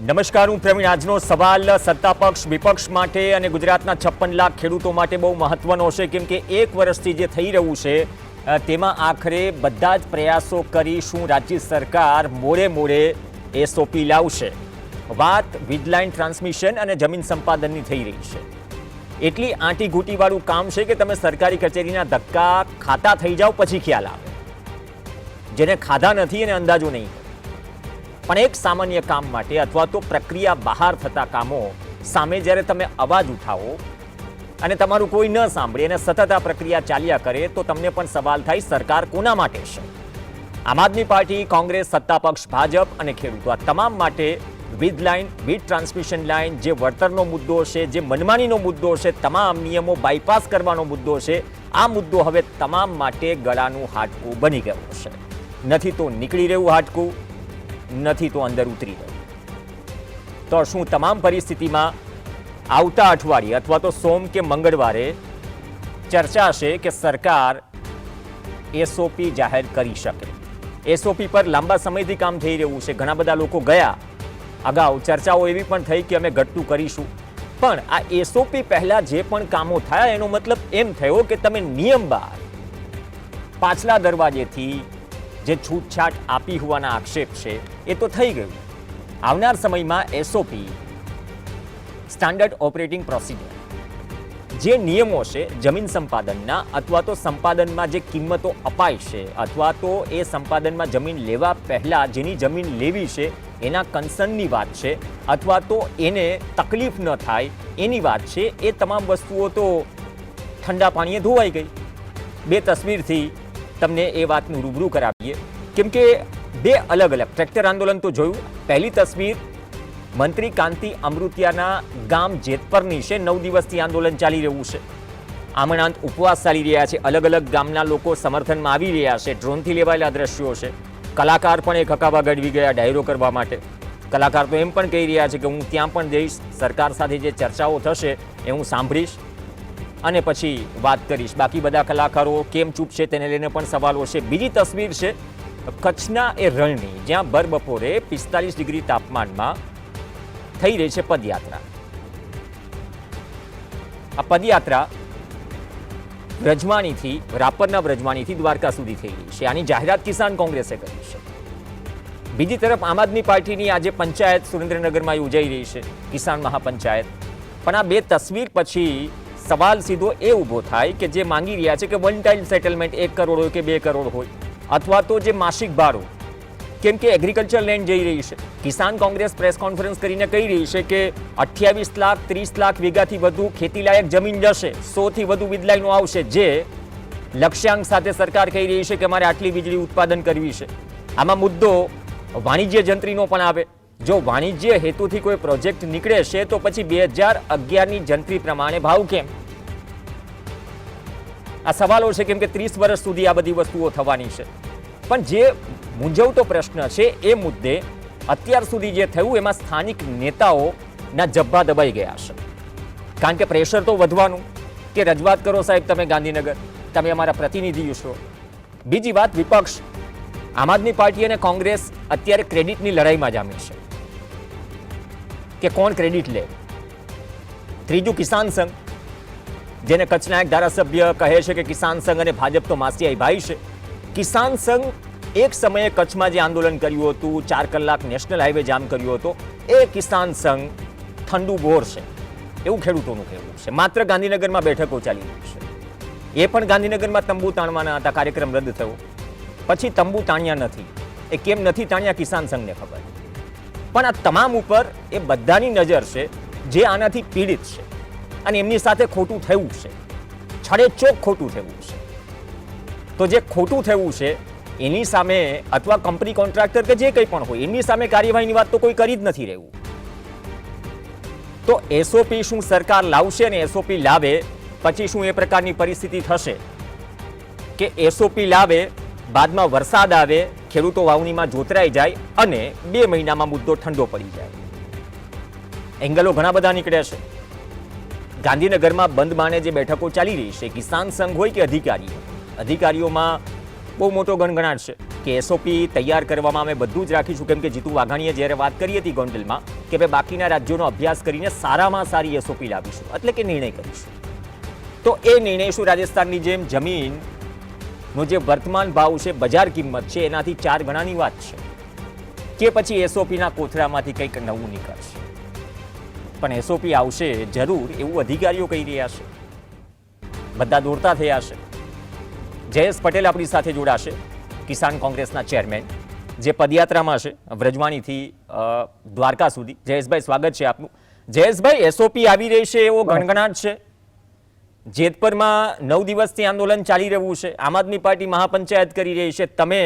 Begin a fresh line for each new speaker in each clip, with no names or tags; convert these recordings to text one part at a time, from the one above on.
નમસ્કાર, હું પ્રવીણ. આજનો સવાલ સત્તાપક્ષ વિપક્ષ માટે અને ગુજરાતના 56 લાખ ખેડૂતો માટે બહુ મહત્વનો છે, કેમ કે એક વર્ષથી જે થઈ રહ્યું છે તેમાં આખરે બધા જ પ્રયાસો કરી શું રાજ્ય સરકાર મોડે એસઓપી લાવશે. વાત વીજલાઇન ટ્રાન્સમિશન અને જમીન સંપાદનની થઈ રહી છે. એટલી આંટી ઘૂંટીવાળું કામ છે કે તમે સરકારી કચેરીના ધક્કા ખાતા થઈ જાઓ પછી ખ્યાલ આવે. જેને ખાધા નથી અને અંદાજો નહીં. પણ એક સામાન્ય કામ માટે અથવા તો પ્રક્રિયા બહાર થતા કામો સામે જ્યારે તમે અવાજ ઉઠાવો અને તમારું કોઈ ન સાંભળે અને સતત આ પ્રક્રિયા ચાલ્યા કરે તો તમને પણ સવાલ થાય, સરકાર કોના માટે છે? આમ આદમી પાર્ટી, કોંગ્રેસ, સત્તાપક્ષ, ભાજપ અને ખેડૂતો આ તમામ માટે વીજ લાઇન, વીજ ટ્રાન્સમિશન લાઇન, જે વળતરનો મુદ્દો છે, જે મનમાનીનો મુદ્દો છે, તમામ નિયમો બાયપાસ કરવાનો મુદ્દો છે, આ મુદ્દો હવે તમામ માટે ગળાનું હાડકું બની ગયું છે. નથી તો નીકળી રહ્યું હાડકું, નથી તો અંદર ઉતરી રહ્યું. તો શું તમામ પરિસ્થિતિમાં આવતા અઠવાડિયે અથવા તો સોમ કે મંગળવારે ચર્ચા છે કે સરકાર એસઓપી જાહેર કરી શકે? એસઓપી પર લાંબા સમયથી કામ થઈ રહ્યું છે. ઘણા બધા લોકો ગયા. અગાઉ ચર્ચાઓ એવી પણ થઈ કે અમે ઘટતું કરીશું. પણ આ એસઓપી પહેલા જે પણ કામો થયા એનો મતલબ એમ થયો કે તમે નિયમ બહાર પાછલા દરવાજેથી જે છૂટછાટ આપી હોવાના આક્ષેપ છે એ તો થઈ ગયું. આવનાર સમયમાં એસઓપી, સ્ટાન્ડર્ડ ઓપરેટિંગ પ્રોસિજર, જે નિયમો છે જમીન સંપાદનના અથવા તો સંપાદનમાં જે કિંમતો અપાય છે અથવા તો એ સંપાદનમાં જમીન લેવા પહેલા જેની જમીન લેવી છે એના કન્સર્નની વાત છે અથવા તો એને તકલીફ ન થાય એની વાત છે, એ તમામ વસ્તુઓ તો ઠંડા પાણીએ ધોવાઈ ગઈ. બે તસવીરથી તમને એ વાતનું રૂબરૂ કરાવીએ, કેમ કે બે અલગ અલગ ટ્રેક્ટર આંદોલન તો જોયું. પહેલી તસવીર મંત્રી કાંતિ અમૃતિયાના ગામ જેતપરની છે. 9 દિવસથી આંદોલન ચાલી રહ્યું છે. આમણાંત ઉપવાસ ચાલી રહ્યા છે. અલગ અલગ ગામના લોકો સમર્થનમાં આવી રહ્યા છે. ડ્રોનથી લેવાયેલા દ્રશ્યો છે. કલાકાર પણ એક હકાવા ગઢવી ગયા ડાયરો કરવા માટે. કલાકાર તો એમ પણ કહી રહ્યા છે કે હું ત્યાં પણ જઈશ, સરકાર સાથે જે ચર્ચાઓ થશે એ હું સાંભળીશ અને પછી વાત કરીશ. બાકી બધા કલાકારો કેમ ચૂપ છે તેને લઈને પણ સવાલો છે. બીજી તસવીર છે કચ્છના એ રણની, જ્યાં ભર બપોરે 45 ડિગ્રી તાપમાનમાં થઈ રહી છે પદયાત્રા. આ પદયાત્રા વ્રજવાણીથી, રાપરના વ્રજવાણીથી દ્વારકા સુધી થઈ રહી છે. આની જાહેરાત કિસાન કોંગ્રેસે કરી છે. બીજી તરફ આમ આદમી પાર્ટીની આજે પંચાયત સુરેન્દ્રનગરમાં યોજાઈ રહી છે, કિસાન મહાપંચાયત. પણ આ બે તસવીર પછી સવાલ સીધો એ ઊભો થાય કે જે માંગી રહ્યા છે કે વન ટાઈમ સેટલમેન્ટ 1 કરોડ હોય કે 2 કરોડ હોય અથવા તો જે માસિક ભાડું, કેમ કે એગ્રીકલ્ચર લેન્ડ જઈ રહી છે. કિસાન કોંગ્રેસ પ્રેસ કોન્ફરન્સ કરીને કહી રહી છે કે 28 લાખ 30 લાખ વીઘાથી વધુ ખેતીલાયક જમીન જશે, 100 થી વધુ વીજ લાઈનો આવશે, જે લક્ષ્યાંક સાથે સરકાર કહી રહી છે કે મારે આટલી વીજળી ઉત્પાદન કરવી છે. આમાં મુદ્દો વાણિજ્ય જંત્રીનો પણ આવે. જો વાણિજ્ય હેતુથી કોઈ પ્રોજેક્ટ નીકળે છે તો પછી 2011ની જંત્રી પ્રમાણે ભાવ કેમ? આ સવાલો છે, કેમ કે 30 વર્ષ સુધી આ બધી વસ્તુઓ થવાની છે. પણ જે મૂંઝવતો પ્રશ્ન છે એ મુદ્દે અત્યાર સુધી જે થયું એમાં સ્થાનિક નેતાઓના જબ્બા દબાઈ ગયા છે. કારણ કે પ્રેશર તો વધવાનું કે રજૂઆત કરો સાહેબ, તમે ગાંધીનગર, તમે અમારા પ્રતિનિધિ છો. બીજી વાત, વિપક્ષ આમ આદમી પાર્ટી અને કોંગ્રેસ અત્યારે ક્રેડિટની લડાઈમાં જામી છે કે કોણ ક્રેડિટ લે. ત્રીજું કિસાન સંઘ, જેને કચ્છના એક ધારાસભ્ય કહે છે કે કિસાન સંઘ અને ભાજપ તો માસિયાઈ ભાઈ છે. કિસાન સંઘ એક સમયે કચ્છમાં જે આંદોલન કર્યું હતું, 4 કલાક નેશનલ હાઈવે જામ કર્યો હતો, એ કિસાન સંઘ ઠંડુ બોર છે એવું ખેડૂતોનું કહેવું છે. માત્ર ગાંધીનગરમાં બેઠકો ચાલી રહી છે. એ પણ ગાંધીનગરમાં તંબુ તાણવાના હતા, કાર્યક્રમ રદ થયો. પછી તંબુ તાણ્યા નથી. એ કેમ નથી તાણ્યા કિસાન સંઘને ખબર. પણ આ તમામ ઉપર એ બધાની નજર છે જે આનાથી પીડિત છે અને એમની સાથે ખોટું થયું છે, છડેચોક ખોટું થયું છે. તો જે ખોટું થયું છે એની સામે અથવા કંપની કોન્ટ્રાક્ટર કે જે કંઈ પણ હોય એની સામે કાર્યવાહીની વાત તો કોઈ કરી જ નથી રહ્યું. તો એસઓપી શું સરકાર લાવશે અને એસઓપી લાવે પછી શું એ પ્રકારની પરિસ્થિતિ થશે કે એસઓપી લાવે, બાદમાં વરસાદ આવે, ખેડૂતો વાવણીમાં જોતરાઈ જાય અને 2 મહિનામાં મુદ્દો ઠંડો પડી જાય? એંગલો ઘણા બધા નીકળ્યા છે. ગાંધીનગરમાં બંધ બાણે જે બેઠકો ચાલી રહી છે, કિસાન સંઘ હોય કે અધિકારીઓમાં બહુ મોટો ગણગણાટ છે. કે એસઓપી તૈયાર કરવામાં અમે બધું જ રાખીશું, કેમ કે જીતુ વાઘાણીએ જ્યારે વાત કરી હતી ગોંડલમાં કે ભાઈ બાકીના રાજ્યોનો અભ્યાસ કરીને સારામાં સારી એસઓપી લાવીશું, એટલે કે નિર્ણય કરીશું. તો એ નિર્ણય શું રાજસ્થાનની જેમ જમીનનો જે વર્તમાન ભાવ છે, બજાર કિંમત છે, એનાથી 4 ગણાની વાત છે કે પછી એસઓપીના કોથળામાંથી કંઈક નવું નીકળશે? પણ એસઓપી આવશે જરૂર એવું અધિકારીઓ કહી રહ્યા છે, બધા દોડતા થયા છે. જયેશ પટેલ આપણી સાથે જોડાશે, કિસાન કોંગ્રેસના ચેરમેન, જે પદયાત્રામાં છે વ્રજવાણીથી દ્વારકા સુધી. જયેશભાઈ, સ્વાગત છે આપનું. જયેશભાઈ, એસઓપી આવી રહી છે એવો ગણગણાટ છે. જેતપુરમાં 9 દિવસથી આંદોલન ચાલી રહ્યું છે. આમ આદમી પાર્ટી મહાપંચાયત કરી રહી છે. તમે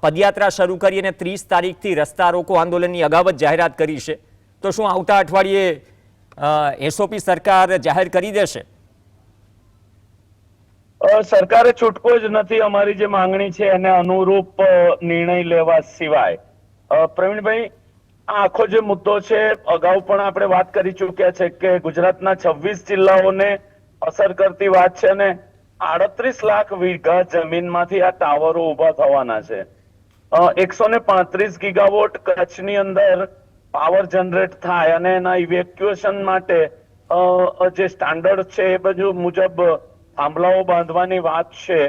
પદયાત્રા શરૂ કરી અને 30 તારીખથી રસ્તા રોકો આંદોલનની અગાઉ જ જાહેરાત કરી છે. તો શું આવતા અઠવાડિયે એસઓપી સરકાર જાહેર કરી દેશે?
સરકારે છૂટકો જ નથી અમારી જે માંગણી છે એને અનુરૂપ નિર્ણય લેવા સિવાય. પ્રવીણભાઈ, આ આખો જે મુદ્દો છે, અગાઉ પણ આપણે વાત કરી ચૂક્યા છે કે ગુજરાતના 26 જિલ્લાઓને અસર કરતી વાત છે અને 38 લાખ વીઘા જમીનમાંથી આ ટાવરો ઉભા થવાના છે. 135 ગીગાવોટ કચ્છની અંદર પાવર જનરેટ થાય અને એના ઇવેક્યુએશન માટે જે સ્ટાન્ડર્ડ છે એ બધું મુજબ થાંભલાઓ બાંધવાની વાત છે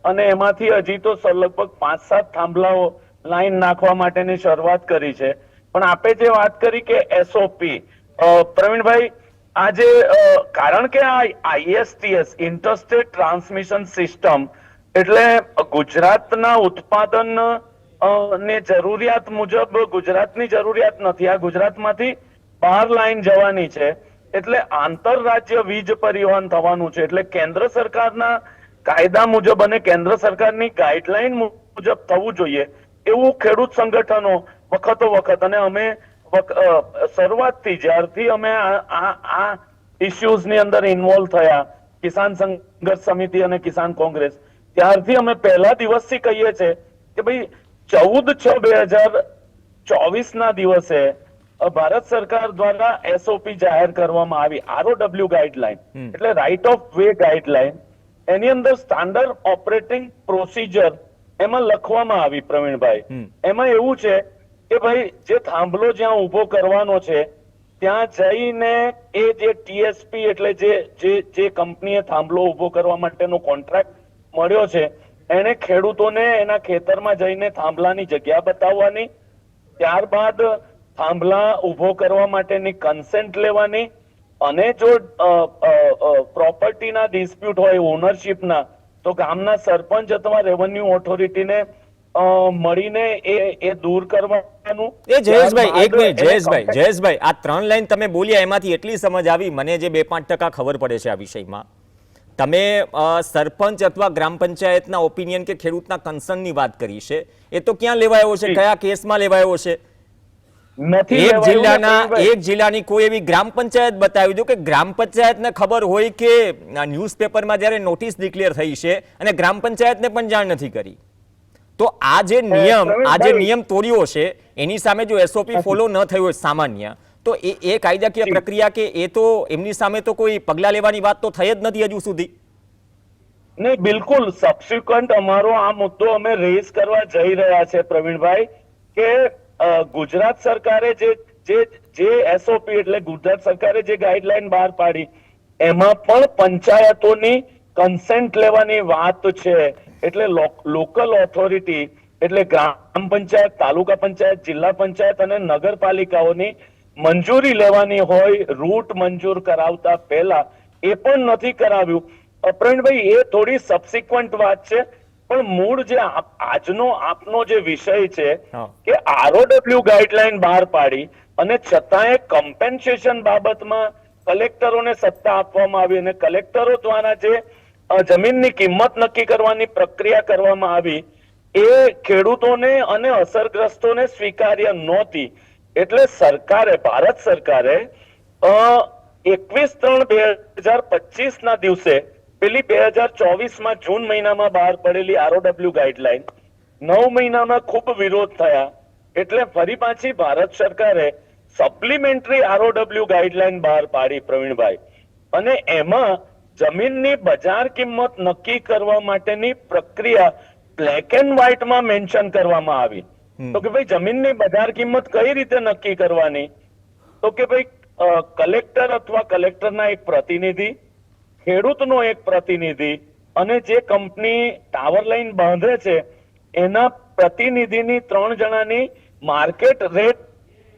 અને એમાંથી હજી તો લગભગ 5-7 થાંભલાઓ લાઈન નાખવા માટેની શરૂઆત કરી છે. પણ આપે જે વાત કરી કે એસઓપી, પ્રવીણભાઈ, આજે કારણ કે આ આઈએસટીએસ ઇન્ટરસ્ટેટ ટ્રાન્સમિશન સિસ્ટમ એટલે ગુજરાતના ઉત્પાદન ને જરૂરિયાત મુજબ ગુજરાતની જરૂરિયાત નથી, આ ગુજરાતમાંથી બહાર લાઈન જવાની છે. એટલે આંતરરાજ્ય વીજ પરિવહન થવાનું છે. એટલે કેન્દ્ર સરકારના કાયદા મુજબ અને કેન્દ્ર સરકારની ગાઈડલાઈન મુજબ થવું જોઈએ એવું ખેડૂત સંગઠનો વખતો વખત, અને અમે શરૂઆતથી જ્યારથી અમે આ ઇસ્યુઝની અંદર ઇન્વોલ્વ થયા, કિસાન સંઘર્ષ સમિતિ અને કિસાન કોંગ્રેસ, ત્યારથી અમે પહેલા દિવસથી કહીએ છીએ કે ભાઈ 14/6/2024 ના દિવસે ભારત સરકાર દ્વારા એસઓપી જાહેર કરવામાં આવી, આરઓડબ્લ્યુ ગાઈડલાઈન એટલે રાઇટ ઓફ વે ગાઈડલાઈન. એની અંદર સ્ટાન્ડર્ડ ઓપરેટિંગ પ્રોસિજર એમાં લખવામાં આવી. પ્રવીણભાઈ, એમાં એવું છે કે ભાઈ જે થાંભલો જ્યાં ઉભો કરવાનો છે ત્યાં જઈને એ જે ટીએસપી એટલે જે કંપનીએ થાંભલો ઉભો કરવા માટેનો કોન્ટ્રાક્ટ મળ્યો છે એને ખેડૂતોને એના ખેતરમાં જઈને થાંભલાની જગ્યા બતાવવાની, ત્યારબાદ થાંભલા ઉભો કરવા માટેની કન્સેન્ટ લેવાની, અને જો પ્રોપર્ટીના ડિસ્પ્યુટ હોય ઓનરશિપના તો ગામના સરપંચ અથવા રેવન્યુ ઓથોરિટીને મળીને એ દૂર કરવાનું.
એ જયેશભાઈ, એક મિનિટ જયેશભાઈ, આ 3 લાઈન તમે બોલ્યા એમાંથી એટલી સમજ આવી મને, જે 2-5% ખબર પડે છે આ વિષયમાં. તમે સરપંચ અથવા ગ્રામ પંચાયતના ઓપિનિયન કે ખેડૂતના કન્સર્નની વાત કરી છે, એ તો ક્યાં લેવાયો છે, કયા કેસમાં લેવાયો છે? એક જિલ્લાની કોઈ એવી ગ્રામ પંચાયત બતાવી દો કે ગ્રામ પંચાયતને ખબર હોય કે ન્યૂઝપેપરમાં જ્યારે નોટિસ ડિક્લેર થઈ છે અને ગ્રામ પંચાયતને પણ જાણ નથી કરી. તો આ જે નિયમ તોડ્યો છે એની સામે જો એસઓપી ફોલો ન થયો હોય સામાન્ય, તો એ કાયદાકીય પ્રક્રિયા કે એ તો એમની સામે તો કોઈ પગલા લેવાની વાત તો થઈ જ નથી હજુ સુધી.
નહીં, બિલકુલ સબસિક્વન્ટ અમારો આ મુદ્દો અમે રેઝ કરવા જઈ રહ્યા છે પ્રવીણભાઈ કે ગુજરાત સરકારે જે એસઓપી એટલે ગુજરાત સરકારે જે ગાઈડલાઈન બહાર પાડી એમાં પણ પંચાયતોની કન્સેન્ટ લેવાની વાત છે. એટલે લોકલ ઓથોરિટી એટલે ગ્રામ પંચાયત, તાલુકા પંચાયત, જિલ્લા પંચાયત અને નગરપાલિકાઓની મંજૂરી લેવાની હોય રૂટ મંજૂર કરાવતા પહેલા, એ પણ નથી કરાવ્યું. પ્રવીણભાઈ, એ થોડી સબસિક્વન્ટ વાત છે, પણ મૂળ જે આજનો આપનો જે વિષય છે કે આરઓડબ્લ્યુ ગાઈડલાઈન બહાર પાડી અને છતાંય કમ્પેન્સેશન બાબતમાં કલેક્ટરોને સત્તા આપવામાં આવી અને કલેક્ટરો દ્વારા જે જમીનની કિંમત નક્કી કરવાની પ્રક્રિયા કરવામાં આવી એ ખેડૂતોને અને અસરગ્રસ્તોને સ્વીકાર્ય નહોતી. એટલે સરકારે, ભારત સરકારે 21/3/2025 ના દિવસે પેલી 2024માં જૂન મહિનામાં બહાર પડેલી આરઓડબ્લ્યુ ગાઈડલાઈન 9 મહિનામાં ખૂબ વિરોધ થયા એટલે ફરી પાછી ભારત સરકારે સપ્લિમેન્ટરી આરઓડબ્લ્યુ ગાઈડલાઈન બહાર પાડી પ્રવીણભાઈ. અને એમાં જમીનની બજાર કિંમત નક્કી કરવા માટેની પ્રક્રિયા બ્લેક એન્ડ વ્હાઇટમાં મેન્શન કરવામાં આવી. તો કે ભાઈ જમીનની બજાર કિંમત કઈ રીતે નક્કી કરવાની? તો કે ભાઈ કલેક્ટર અથવા કલેક્ટરના એક પ્રતિનિધિ, ખેડૂતનો એક પ્રતિનિધિ અને જે કંપની ટાવર લાઈન બાંધે છે એના પ્રતિનિધિની 3 જણાની market rate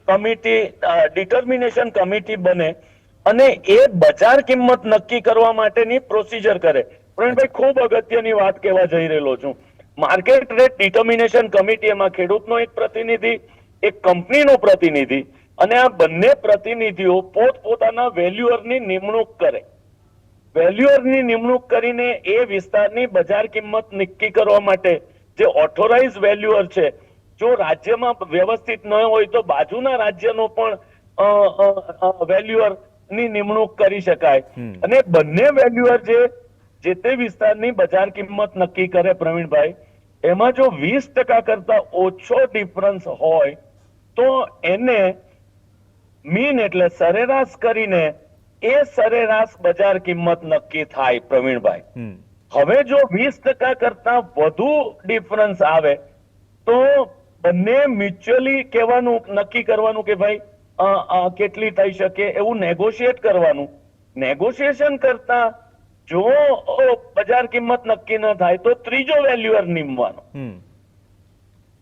committee determination committee બને અને એ બજાર કિંમત નક્કી કરવા માટેની પ્રોસિજર કરે. પ્રવીણભાઈ, ખૂબ અગત્યની વાત કહેવા જઈ રહેલો છું. માર્કેટ રેટ ડિટર્મિનેશન કમિટી, એમાં ખેડૂતનો એક પ્રતિનિધિ, એક કંપનીનો પ્રતિનિધિ, અને આ બંને પ્રતિનિધિઓ પોતપોતાના વેલ્યુઅરની નિમણૂક કરે. વેલ્યુઅરની નિમણૂક કરીને એ વિસ્તારની બજાર કિંમત નક્કી કરવા માટે જે ઓથોરાઇઝ વેલ્યુઅર છે, જો રાજ્યમાં વ્યવસ્થિત ન હોય તો બાજુના રાજ્યનો પણ વેલ્યુઅર ની નિમણૂક કરી શકાય. અને બંને વેલ્યુઅર જે તે વિસ્તારની બજાર કિંમત નક્કી કરે પ્રવીણભાઈ, એમાં જો 20% કરતા ઓછો ડિફરન્સ હોય તો એને મીન એટલે સરેરાશ કરીને એ સરેરાશ બજાર કિંમત નક્કી થાય પ્રવીણભાઈ. હવે જો 20% કરતા વધુ ડિફરન્સ આવે તો બંને મ્યુચ્યુઅલી કહેવાનું, નક્કી કરવાનું કે ભાઈ કેટલી થઈ શકે એવું નેગોશિએટ કરવાનું. નેગોશિએશન કરતા જો બજાર કિંમત નક્કી ન થાય તો ત્રીજો વેલ્યુઅર નીમવાનો.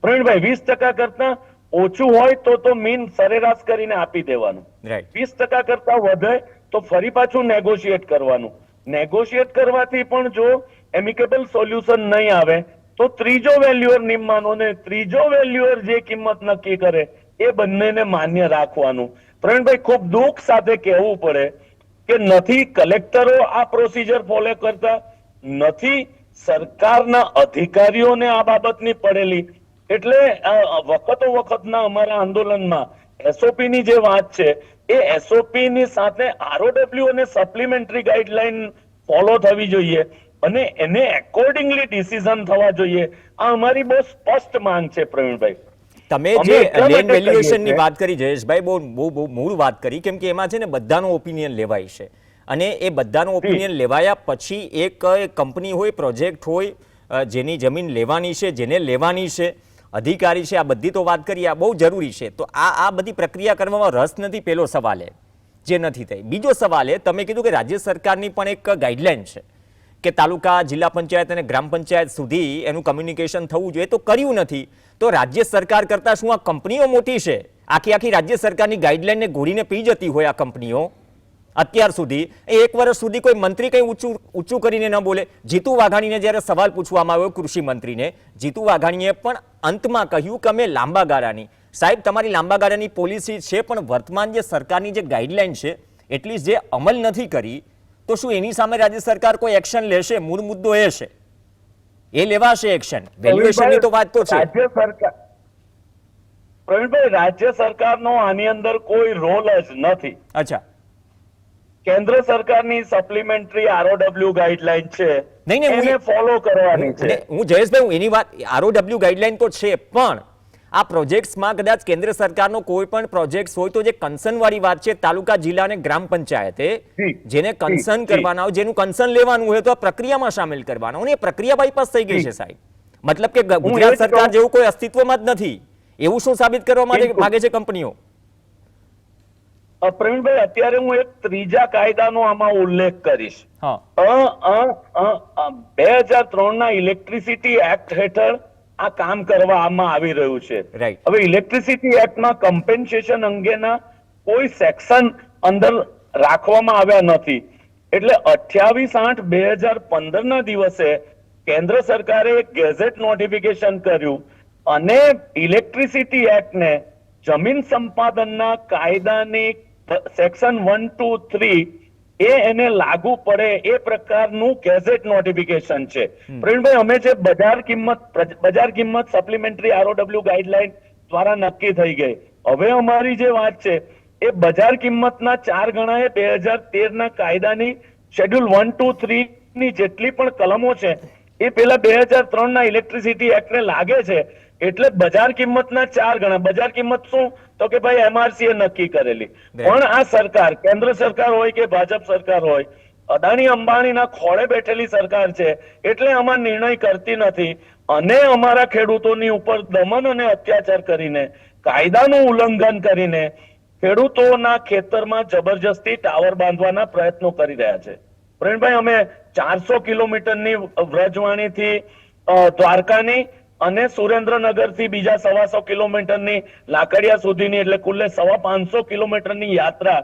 પ્રવીણભાઈ, 20% કરતા ઓછું હોય તો મીન સરેરાશ કરીને આપી દેવાનું. 20% કરતા વધે તો ફરી પાછું નેગોશિએટ કરવાનું. નેગોશિએટ કરવાથી પણ જો એમિકેબલ સોલ્યુશન નહીં આવે તો ત્રીજો વેલ્યુઅર નીમવાનો, ને ત્રીજો વેલ્યુઅર જે કિંમત નક્કી કરે એ બંનેને માન્ય રાખવાનું. પ્રવીણભાઈ, ખૂબ દુઃખ સાથે કહેવું પડે કે નથી કલેક્ટરો આ પ્રોસિજર ફોલો કરતા, નથી સરકારના અધિકારીઓને આ બાબતની પડેલી. એટલે વખતો વખતના અમારા આંદોલનમાં એસઓપી ની જે વાત છે એ એસઓપી ની સાથે આરઓડબ્લ્યુ અને સપ્લિમેન્ટરી ગાઈડલાઈન ફોલો થવી જોઈએ અને એને એકોર્ડિંગલી ડિસિઝન થવા જોઈએ. આ અમારી બહુ સ્પષ્ટ માંગ છે પ્રવીણભાઈ.
તમે જે લેન્ડ વેલ્યુએશનની વાત કરી જયેશભાઈ, બહુ મૂળ વાત કરી, કેમ કે એમાં છે ને બધાનો ઓપિનિયન લેવાય છે અને એ બધાનો ઓપિનિયન લેવાયા પછી એક કંપની હોય, પ્રોજેક્ટ હોય, જેની જમીન લેવાની છે, જેને લેવાની છે, અધિકારી છે, આ બધી તો વાત કરી, આ બહુ જરૂરી છે. તો આ બધી પ્રક્રિયા કરવામાં રસ નથી, પહેલો સવાલ જે નથી થઈ. બીજો સવાલ તમે કીધું કે રાજ્ય સરકારની પણ એક ગાઈડલાઈન છે કે તાલુકા, જિલ્લા પંચાયત અને ગ્રામ પંચાયત સુધી એનું કમ્યુનિકેશન થવું જોઈએ, તો કર્યું નથી. તો રાજ્ય સરકાર કરતા શું આ કંપનીઓ મોટી છે? આખી રાજ્ય સરકારની ગાઈડલાઈનને ઘોડીને પી જતી હોય આ કંપનીઓ. અત્યાર સુધી એક વર્ષ સુધી કોઈ મંત્રી કંઈ ઊંચું કરીને ન બોલે. જીતુ વાઘાણીને જ્યારે સવાલ પૂછવામાં આવ્યો કૃષિ મંત્રીને, જીતુ વાઘાણીએ પણ અંતમાં કહ્યું કે અમે લાંબા ગાળાની, સાહેબ તમારી લાંબા ગાળાની પોલિસી છે પણ વર્તમાન જે સરકારની જે ગાઈડલાઈન છે એટલી જે અમલ નથી કરી, તો શું એની સામે રાજ્ય સરકાર કોઈ એક્શન લેશે? મૂળ મુદ્દો એ છે, એ લેવાશે એક્શન. વેલ્યુએશનની તો વાત તો છે.
રાજ્ય સરકાર, પ્રવીણભાઈ, રાજ્ય સરકારનો આની અંદર કોઈ રોલ જ નથી.
અચ્છા,
કેન્દ્ર સરકારની સપ્લિમેન્ટરી આરઓડબ્લ્યુ ગાઈડલાઈન છે, એને ફોલો કરવાની છે.
હું જયેશભાઈ, હું એની વાત, આરઓડબ્લ્યુ ગાઈડલાઈન તો છે, પણ આ પ્રોજેક્ટ્સમાં કદાચ કેન્દ્ર સરકારનો કોઈ પણ પ્રોજેક્ટ હોય તો જે કન્સર્ન વાળી વાત છે, તાલુકા, જિલ્લા અને ગ્રામ પંચાયતે જેને કન્સર્ન કરવાના હોય, જેનું કન્સર્ન લેવાનું હોય તો આ પ્રક્રિયામાં સામેલ કરવાના હોય, એ પ્રક્રિયા બાયપાસ થઈ ગઈ છે સાહેબ. મતલબ કે ગુજરાત સરકાર જેવું કોઈ અસ્તિત્વમાં જ નથી, એવું શું સાબિત કરવા માટે માંગે છે કંપનીઓ?
પ્રવીણભાઈ, અત્યારે હું એક ત્રીજા કાયદાનો આમાં ઉલ્લેખ કરીશ. 2003 ના ઇલેક્ટ્રિસિટી એક્ટ હેઠળ આ કામ કરવામાં આવી રહ્યું છે. હવે ઇલેક્ટ્રિસિટી એક્ટમાં કમ્પેન્સેશન અંગેના કોઈ સેક્શન અંદર રાખવામાં આવ્યા નથી. એટલે 28/8/2015 ના દિવસે કેન્દ્ર સરકારે એક ગેઝેટ નોટિફિકેશન કર્યું અને ઇલેક્ટ્રિસિટી એક્ટને જમીન સંપાદનના કાયદાની સેક્શન 1, 2, 3 એને લાગુ પડે એ પ્રકારનું ગેઝેટ નોટિફિકેશન છે. પ્રવીણભાઈ, અમે જે બજાર કિંમત સપ્લિમેન્ટરી આરઓડબ્લ્યુ ગાઈડલાઈન દ્વારા નક્કી થઈ ગઈ. હવે અમારી જે વાત છે એ બજાર કિંમતના 4 ગણાએ 2013 ના કાયદાની શેડ્યુલ 1, 2, 3 ની જેટલી પણ કલમો છે એ પેલા 2003 ના ઇલેક્ટ્રિસિટી એક્ટને લાગે છે. એટલે બજાર કિંમતના 4 ગણા. બજાર કિંમત શું? તો કે ભાઈ MRC એ નક્કી કરેલી. પણ આ સરકાર, કેન્દ્ર સરકાર હોય કે ભાજપ સરકાર હોય, અદાણી અંબાણીના ખોળે બેઠેલી સરકાર છે એટલે આમાં નિર્ણય કરતી નથી અને અમારા ખેડૂતોની ઉપર દમન અને અત્યાચાર કરીને, કાયદાનું ઉલ્લંઘન કરીને ખેડૂતોના ખેતરમાં જબરજસ્તી ટાવર બાંધવાના પ્રયત્નો કરી રહ્યા છે. પ્રવીણભાઈ, અમે 400 કિલોમીટરની વ્રજવાણીથી દ્વારકાની અને સુરેન્દ્રનગરથી બીજા 125 કિલોમીટરની લાકડિયા સુધીની એટલે કુલ્લે 550 કિલોમીટરની યાત્રા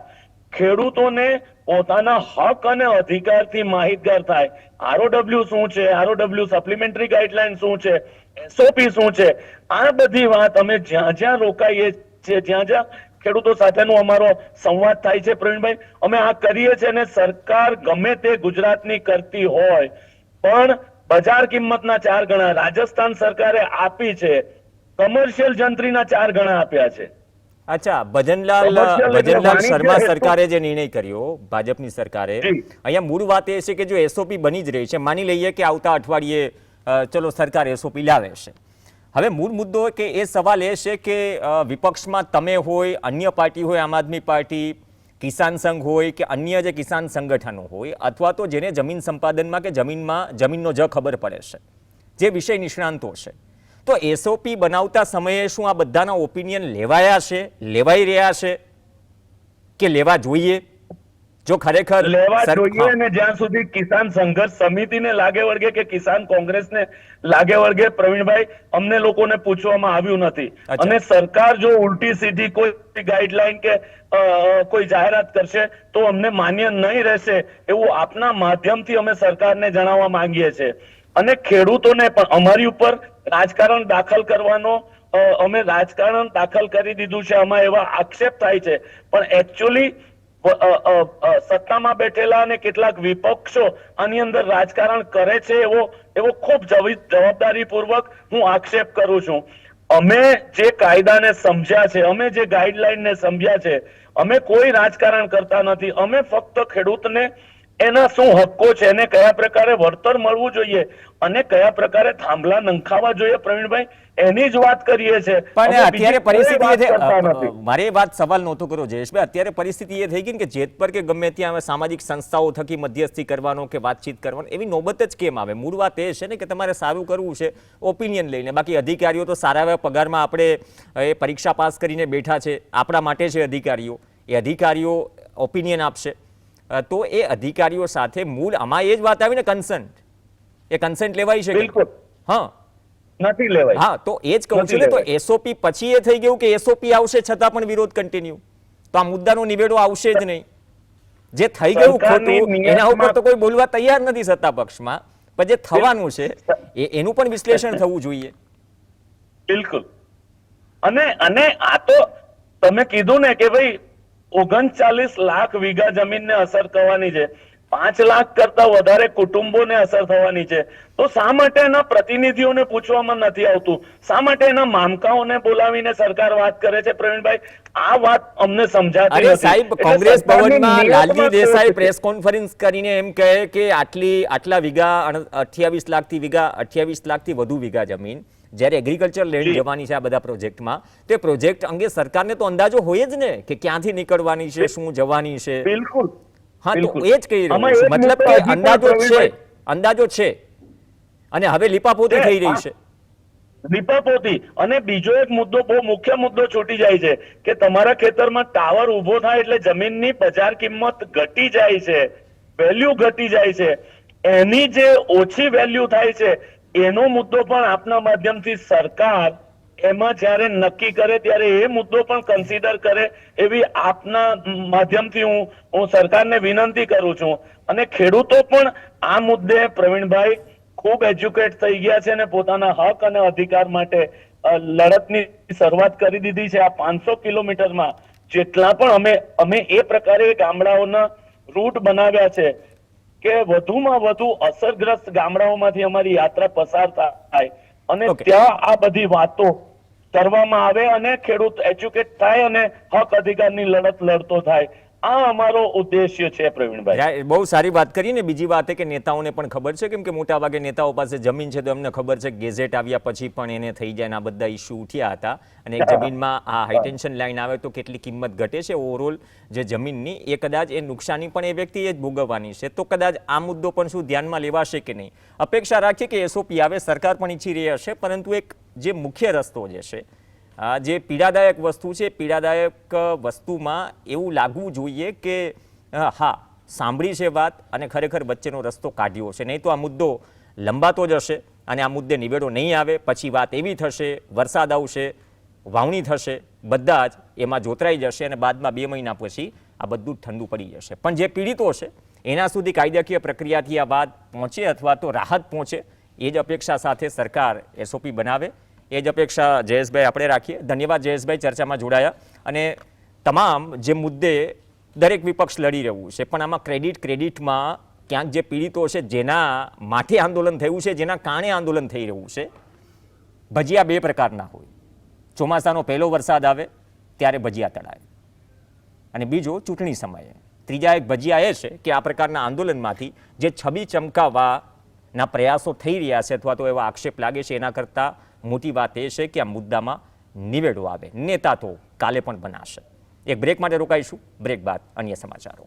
ખેડૂતોને પોતાના હક અને અધિકારથી માહિતગાર થાય. આરઓડબ્લ્યુ શું છે, આરઓડબ્લ્યુ સપ્લિમેન્ટરી ગાઈડલાઈન શું છે, એસઓપી શું છે, આ બધી વાત અમે જ્યાં જ્યાં રોકાઈએ છીએ, જ્યાં જ્યાં ખેડૂતો સાથેનો અમારો સંવાદ થાય છે પ્રવીણભાઈ, અમે આ કરીએ છીએ. અને સરકાર ગમે તે ગુજરાતની કરતી હોય પણ બજાર કિંમતના 4 ગણા રાજસ્થાન સરકારે આપી છે, કમર્શિયલ જંત્રીના 4 ગણા આપ્યા છે.
અચ્છા, ભજનલાલ શર્મા સરકારે જે નિર્ણય કર્યો, ભાજપની સરકારે, અહીંયા મૂળ વાત એ છે કે જો એસઓપી બની જ રહી છે, માની લઈએ કે આવતા અઠવાડિયે ચલો સરકાર એસઓપી લાવે છે. હવે મૂળ મુદ્દો કે એ સવાલ એ છે કે વિપક્ષમાં તમે હોય, અન્ય પાર્ટી હોય, આમ આદમી પાર્ટી, કિસાન સંઘ હોય કે અન્ય જે કિસાન સંગઠનો હોય, અથવા તો જેને જમીન સંપાદનમાં કે જમીનનો જ ખબર પડે છે, જે વિષય નિષ્ણાંતો છે, તો એસઓપી બનાવતા સમયે શું આ બધાના ઓપિનિયન લેવાયા છે, લેવાઈ રહ્યા છે કે લેવા જોઈએ? જો ખરેખર
લેવા જોઈએ, અને જ્યાં સુધી કિસાન સંઘર્ષ સમિતિને લાગે વળગે કે કિસાન કોંગ્રેસને લાગે વળગે પ્રવીણભાઈ, અમને લોકોને પૂછવામાં આવ્યું નથી. અને સરકાર જો ઉલટી સીધી કોઈ ગાઈડલાઈન કે કોઈ જાહેરાત કરશે તો અમને માન્ય નહીં રહેશે એવું આપના માધ્યમથી અમે સરકારને જણાવવા માંગીએ છીએ. અને ખેડૂતોને પણ અમારી ઉપર રાજકારણ દાખલ કરવાનો અમે રાજકારણ દાખલ કરી દીધું છે, આમાં એવા આક્ષેપ થાય છે, પણ એકચ્યુઅલી સત્તામાં બેઠેલા અને કેટલાક વિપક્ષો આની અંદર રાજકારણ કરે છે એવો ખૂબ જવાબદારીપૂર્વક હું આક્ષેપ કરું છું. અમે જે કાયદાને સમજ્યા છે, અમે જે ગાઈડલાઈનને સમજ્યા છે, અમે કોઈ રાજકારણ કરતા નથી. અમે ફક્ત ખેડૂતને એના શું હક્કો છે, એને કયા પ્રકારે વળતર મળવું જોઈએ અને કયા પ્રકારે થાંભલા નંખાવા જોઈએ પ્રવીણભાઈ, એની જ વાત કરીએ છીએ.
પણ અત્યારે પરિસ્થિતિ, મારે વાત સવાલ નહોતો કર્યો જયેશભાઈ, અત્યારે પરિસ્થિતિ એ થઈ ગઈ કે જેતપર કે ગમે ત્યાં સામાજિક સંસ્થાઓ થકી મધ્યસ્થી કરવાનો કે વાતચીત કરવાનો એવી નોબત જ કેમ આવે? મૂળ વાત એ છે ને કે તમારે સારું કરવું છે ઓપિનિયન લઈને, બાકી અધિકારીઓ તો સારા એવા પગારમાં આપણે એ પરીક્ષા પાસ કરીને બેઠા છે, આપણા માટે છે અધિકારીઓ, એ અધિકારીઓ ઓપિનિયન આપશે તો એ અધિકારીઓ સાથે મૂળ આમાં એ જ વાત આવી ને, કન્સન્ટ, એ કન્સન્ટ લેવાય છે?
બિલકુલ
હા,
નથી લેવાય.
હા, તો એ જ કહું છું ને. તો એસઓપી પછી એ થઈ ગયું કે એસઓપી આવશે છતાં પણ વિરોધ કન્ટિન્યુ, તો આ મુદ્દાનો નિવેડો આવશે જ નહીં. જે થઈ ગયું ખોટું એના ઉપર તો કોઈ બોલવા તૈયાર નથી સત્તા પક્ષમાં, પણ જે થવાનું છે એનું પણ વિશ્લેષણ થવું જોઈએ.
બિલકુલ. અને આ તો તમે કીધું ને કે ભાઈ 39 લાખ વીઘા જમીનને અસર થવાની છે, 5 લાખ કરતા વધારે કુટુંબોને અસર થવાની છે, તો શા માટે એના પ્રતિનિધિઓને પૂછવામાં નથી આવતું? શા માટે એના મામકાઓને બોલાવીને સરકાર વાત કરે છે પ્રવીણભાઈ? આ વાત અમને સમજાતી નથી.
અરે સાહેબ, કોંગ્રેસ ભવનમાં લાલજી દેસાઈ પ્રેસ કોન્ફરન્સ કરીને એમ કહે કે આટલા વીઘા 28 લાખથી વધુ વીઘા જમીન જ્યારે એગ્રીકલ્ચર લેન્ડ જવાની છે આ બધા પ્રોજેક્ટમાં, તે પ્રોજેક્ટ અંગે સરકારને તો અંદાજો હોય જ ને કે ક્યાંથી નીકળવાની છે, શું જવાની છે.
બિલકુલ.
હા, તો એ જ કહી રહ્યો છું, મતલબ કે અંદાજો છે અને હવે લીપાપોતી થઈ રહી છે.
લીપાપોતી. અને બીજો એક મુદ્દો, બહુ મુખ્ય મુદ્દો છૂટી જાય છે કે તમારા ખેતરમાં ટાવર ઉભો થાય એટલે જમીનની બજાર કિંમત ઘટી જાય છે, વેલ્યુ ઘટી જાય છે. એની જે ઓછી વેલ્યુ થાય છે એનો મુદ્દો પણ આપના માધ્યમથી સરકાર એમાં જ્યારે નક્કી કરે ત્યારે એ મુદ્દો પણ કન્સિડર કરે એવી આપના માધ્યમથી હું સરકારને વિનંતી કરું છું. અને ખેડૂતો પણ આ મુદ્દે પ્રવીણભાઈ ખૂબ એજ્યુકેટ થઈ ગયા છે અને પોતાના હક અને અધિકાર માટે લડતની શરૂઆત કરી દીધી છે. આ 500 કિલોમીટરમાં જેટલા પણ અમે એ પ્રકારે ગામડાઓના રૂટ બનાવ્યા છે કે વધુમાં વધુ અસરગ્રસ્ત ગામડાઓમાંથી અમારી યાત્રા પસાર થાય અને ત્યાં આ બધી વાતો કરવામાં આવે અને ખેડૂત એજ્યુકેટ થાય અને હક અધિકારની લડત લડતો થાય. આ અમારો ઉદ્દેશ્ય છે પ્રવીણભાઈ.
બહુ સારી વાત કરી ને બીજી વાત એ કે નેતાઓને પણ ખબર છે, કેમ કે મોટા ભાગે નેતાઓ પાસે જમીન છે તો એમને ખબર છે ગેઝેટ આવ્યા પછી પણ એને થઈ જાય ને આ બધા ઇસ્યુ ઉઠ્યા હતા. અને એક જમીનમાં આ હાઈટેન્શન લાઈન આવે તો કેટલી કિંમત ઘટે છે ઓવરઓલ જે જમીનની, એ કદાચ એ નુકસાની પણ એ વ્યક્તિએ જ ભોગવવાની છે. તો કદાચ આ મુદ્દો પણ શું ધ્યાનમાં લેવાશે કે નહીં, અપેક્ષા રાખીએ કે એસઓપી આવે. સરકાર પણ ઈચ્છી રહી હશે, પરંતુ એક જે મુખ્ય રસ્તો જે છે, આ જે પીડાદાયક વસ્તુ છે, પીડાદાયક વસ્તુમાં એવું લાગવું જોઈએ કે હા સાંભળી છે વાત અને ખરેખર વચ્ચેનો રસ્તો કાઢ્યો છે. નહીં તો આ મુદ્દો લંબાતો જ હશે અને આ મુદ્દે નિવેડો નહીં આવે. પછી વાત એવી થશે, વરસાદ આવશે, વાવણી થશે, બધા જ એમાં જોતરાઈ જશે અને બાદમાં 2 મહિના પછી આ બધું ઠંડુ પડી જશે. પણ જે પીડિતો છે એના સુધી કાયદાકીય પ્રક્રિયાથી આ વાત પહોંચે અથવા તો રાહત પહોંચે, એ જ અપેક્ષા સાથે સરકાર એસઓપી બનાવે, એ જ અપેક્ષા જયેશભાઈ આપણે રાખીએ. ધન્યવાદ જયેશભાઈ ચર્ચામાં જોડાયા. અને તમામ જે મુદ્દે દરેક વિપક્ષ લડી રહ્યું છે, પણ આમાં ક્રેડિટમાં ક્યાંક જે પીડિતો છે, જેના માથે આંદોલન થયું છે, જેના કારણે આંદોલન થઈ રહ્યું છે, ભજીયા 2 પ્રકારના હોય. ચોમાસાનો પહેલો વરસાદ આવે ત્યારે ભજીયા તળાય અને બીજો ચૂંટણી સમયે. ત્રીજા એક ભજીયા એ છે કે આ પ્રકારના આંદોલનમાંથી જે છબી ચમકાવવાના પ્રયાસો થઈ રહ્યા છે અથવા તો એવા આક્ષેપ લાગે છે, એના કરતાં મોટી વાત એ છે કે આ મુદ્દામાં નિવેડો આવે. નેતા તો કાલે પણ બનાશે. એક બ્રેક માટે રોકાઈશું, બ્રેક બાદ અન્ય સમાચારો.